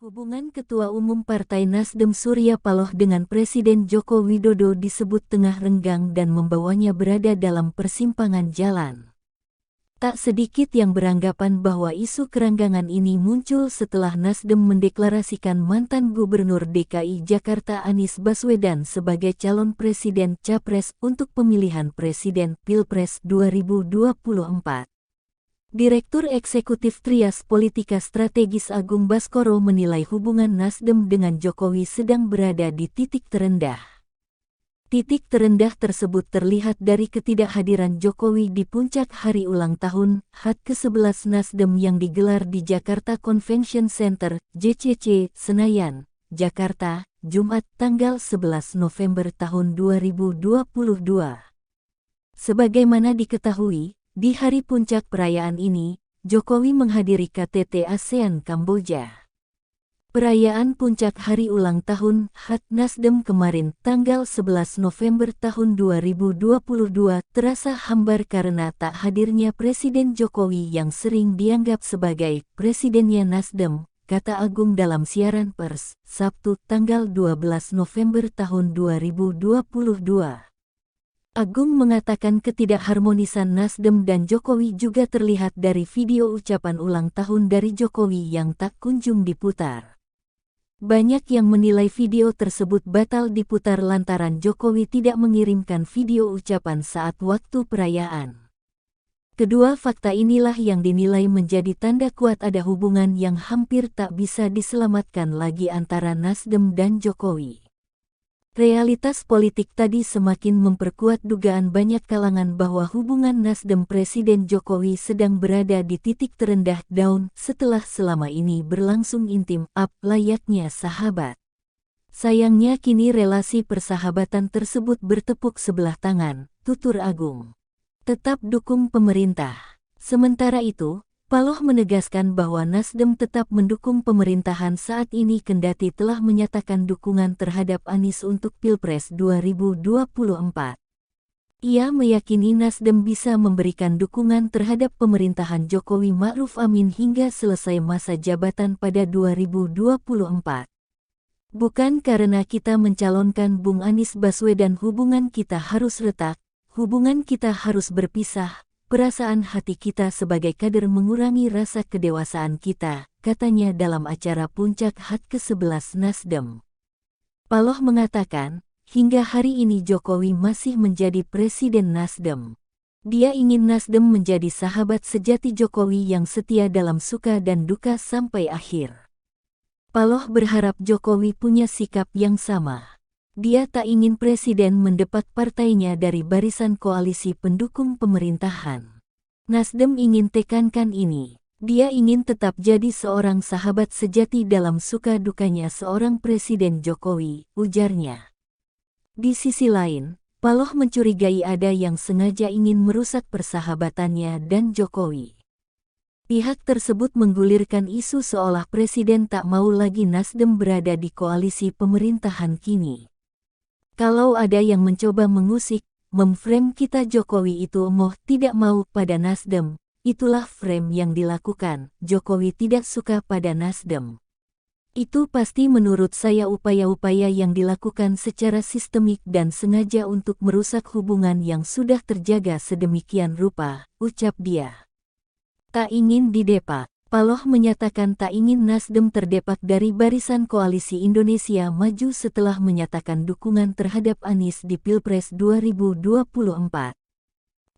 Hubungan Ketua Umum Partai Nasdem Surya Paloh dengan Presiden Joko Widodo disebut tengah renggang dan membawanya berada dalam persimpangan jalan. Tak sedikit yang beranggapan bahwa isu kerenggangan ini muncul setelah Nasdem mendeklarasikan mantan Gubernur DKI Jakarta Anies Baswedan sebagai calon presiden capres untuk pemilihan presiden Pilpres 2024. Direktur Eksekutif Trias Politika Strategis Agung Baskoro menilai hubungan Nasdem dengan Jokowi sedang berada di titik terendah. Titik terendah tersebut terlihat dari ketidakhadiran Jokowi di puncak hari ulang tahun HUT ke-11 Nasdem yang digelar di Jakarta Convention Center, JCC, Senayan, Jakarta, Jumat tanggal 11 November tahun 2022. Sebagaimana diketahui, di hari puncak perayaan ini, Jokowi menghadiri KTT ASEAN Kamboja. Perayaan puncak hari ulang tahun HUT Nasdem kemarin tanggal 11 November tahun 2022 terasa hambar karena tak hadirnya Presiden Jokowi yang sering dianggap sebagai presidennya Nasdem, kata Agung dalam siaran pers, Sabtu tanggal 12 November tahun 2022. Agung mengatakan ketidakharmonisan Nasdem dan Jokowi juga terlihat dari video ucapan ulang tahun dari Jokowi yang tak kunjung diputar. Banyak yang menilai video tersebut batal diputar lantaran Jokowi tidak mengirimkan video ucapan saat waktu perayaan. Kedua fakta inilah yang dinilai menjadi tanda kuat ada hubungan yang hampir tak bisa diselamatkan lagi antara Nasdem dan Jokowi. Realitas politik tadi semakin memperkuat dugaan banyak kalangan bahwa hubungan Nasdem Presiden Jokowi sedang berada di titik terendah down setelah selama ini berlangsung intim up layaknya sahabat. Sayangnya kini relasi persahabatan tersebut bertepuk sebelah tangan, tutur Agung. Tetap dukung pemerintah. Sementara itu, Paloh menegaskan bahwa Nasdem tetap mendukung pemerintahan saat ini kendati telah menyatakan dukungan terhadap Anies untuk Pilpres 2024. Ia meyakini Nasdem bisa memberikan dukungan terhadap pemerintahan Jokowi Ma'ruf Amin hingga selesai masa jabatan pada 2024. Bukan karena kita mencalonkan Bung Anies Baswedan hubungan kita harus retak, hubungan kita harus berpisah. Perasaan hati kita sebagai kader mengurangi rasa kedewasaan kita, katanya dalam acara puncak HUT ke-11 Nasdem. Paloh mengatakan, hingga hari ini Jokowi masih menjadi presiden Nasdem. Dia ingin Nasdem menjadi sahabat sejati Jokowi yang setia dalam suka dan duka sampai akhir. Paloh berharap Jokowi punya sikap yang sama. Dia tak ingin presiden mendepak partainya dari barisan koalisi pendukung pemerintahan. Nasdem ingin tekankan ini. Dia ingin tetap jadi seorang sahabat sejati dalam suka dukanya seorang Presiden Jokowi, ujarnya. Di sisi lain, Paloh mencurigai ada yang sengaja ingin merusak persahabatannya dan Jokowi. Pihak tersebut menggulirkan isu seolah presiden tak mau lagi Nasdem berada di koalisi pemerintahan kini. Kalau ada yang mencoba mengusik, memframe kita Jokowi itu mau tidak mau pada Nasdem, itulah frame yang dilakukan, Jokowi tidak suka pada Nasdem. Itu pasti menurut saya upaya-upaya yang dilakukan secara sistemik dan sengaja untuk merusak hubungan yang sudah terjaga sedemikian rupa, ucap dia. Tak ingin didepak. Paloh menyatakan tak ingin Nasdem terdepak dari barisan koalisi Indonesia Maju setelah menyatakan dukungan terhadap Anies di Pilpres 2024.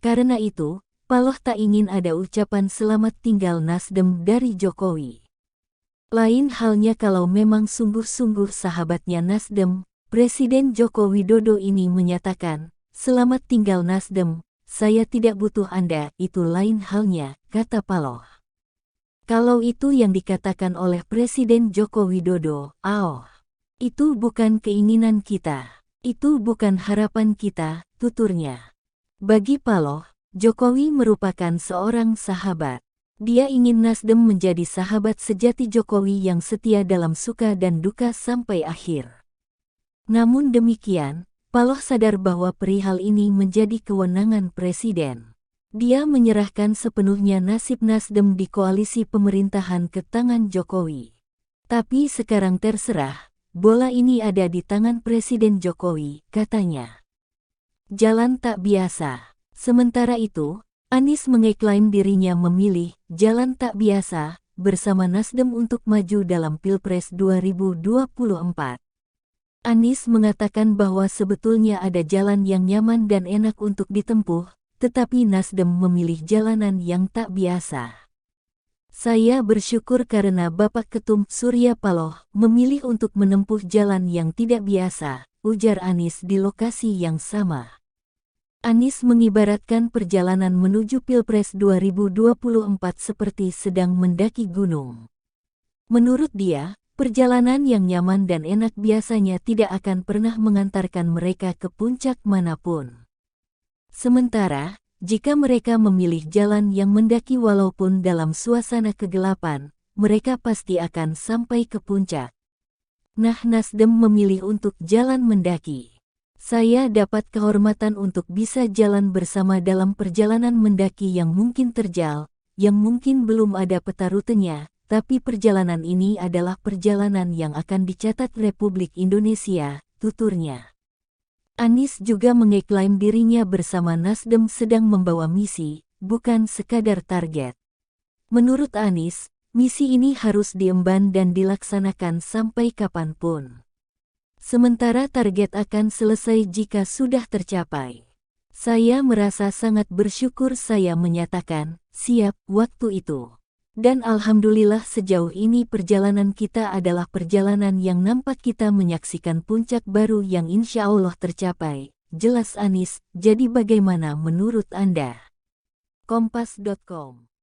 Karena itu, Paloh tak ingin ada ucapan selamat tinggal Nasdem dari Jokowi. Lain halnya kalau memang sungguh-sungguh sahabatnya Nasdem, Presiden Joko Widodo ini menyatakan, "Selamat tinggal Nasdem, saya tidak butuh Anda," itu lain halnya, kata Paloh. Kalau itu yang dikatakan oleh Presiden Joko Widodo, itu bukan keinginan kita, itu bukan harapan kita, tuturnya. Bagi Paloh, Jokowi merupakan seorang sahabat. Dia ingin Nasdem menjadi sahabat sejati Jokowi yang setia dalam suka dan duka sampai akhir. Namun demikian, Paloh sadar bahwa perihal ini menjadi kewenangan Presiden. Dia menyerahkan sepenuhnya nasib Nasdem di koalisi pemerintahan ke tangan Jokowi. Tapi sekarang terserah, bola ini ada di tangan Presiden Jokowi, katanya. Jalan tak biasa. Sementara itu, Anies mengeklaim dirinya memilih jalan tak biasa bersama Nasdem untuk maju dalam Pilpres 2024. Anies mengatakan bahwa sebetulnya ada jalan yang nyaman dan enak untuk ditempuh, tetapi Nasdem memilih jalanan yang tak biasa. Saya bersyukur karena Bapak Ketum Surya Paloh memilih untuk menempuh jalan yang tidak biasa, ujar Anies di lokasi yang sama. Anies mengibaratkan perjalanan menuju Pilpres 2024 seperti sedang mendaki gunung. Menurut dia, perjalanan yang nyaman dan enak biasanya tidak akan pernah mengantarkan mereka ke puncak manapun. Sementara, jika mereka memilih jalan yang mendaki walaupun dalam suasana kegelapan, mereka pasti akan sampai ke puncak. Nah, Nasdem memilih untuk jalan mendaki. Saya dapat kehormatan untuk bisa jalan bersama dalam perjalanan mendaki yang mungkin terjal, yang mungkin belum ada peta rutenya, tapi perjalanan ini adalah perjalanan yang akan dicatat Republik Indonesia, tuturnya. Anies juga mengeklaim dirinya bersama Nasdem sedang membawa misi, bukan sekadar target. Menurut Anies, misi ini harus diemban dan dilaksanakan sampai kapanpun. Sementara target akan selesai jika sudah tercapai. Saya merasa sangat bersyukur saya menyatakan, siap, waktu itu. Dan alhamdulillah sejauh ini perjalanan kita adalah perjalanan yang nampak kita menyaksikan puncak baru yang insya Allah tercapai, jelas Anies. Jadi bagaimana menurut Anda? Kompas.com